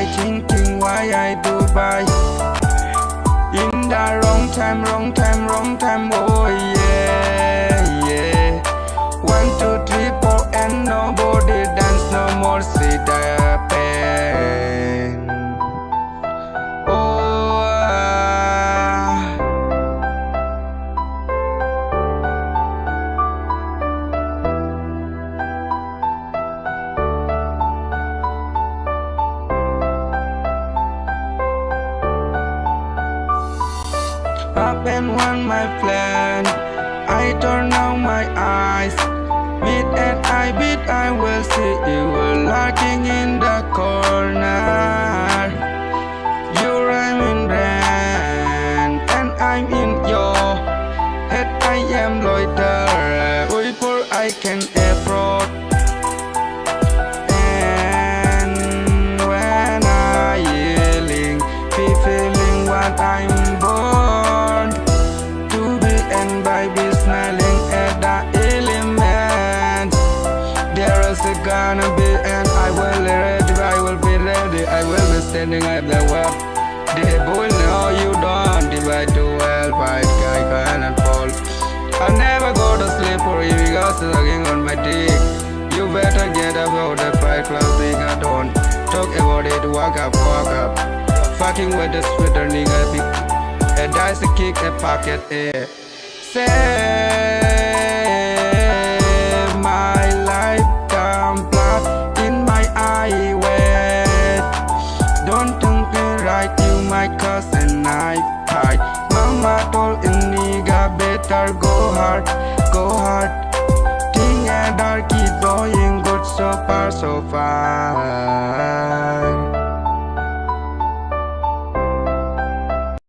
I thinking why I do buy. In the wrong time, oh yeah, yeah. 1, 2, 3, 4 and nobody dance no more, see the pain. Oh, up and one my plan, I turn on my eyes. Bit and I bit, I will see you lurking in the corner. You rhyme in rain, and I'm in your head. I am loiter, before I can approach. And when I yelling, feeling what I'm born to be, and by be smiling at the element. There is gonna be, and I will be ready, I will be standing up the web. The boy know you don't divide to well, fight guy cannot fall. I'll never go to sleep for you because sucking on my dick. You better get up out the fight club thing. I don't talk about it, walk up. Fucking with the sweater nigga, a dice, a kick, a pocket, a save my life, come blood in my eye, wet. Don't think me right, you might cuss and knife hide. Mama told a nigga better go hard. Thing and dark, keep going good so far.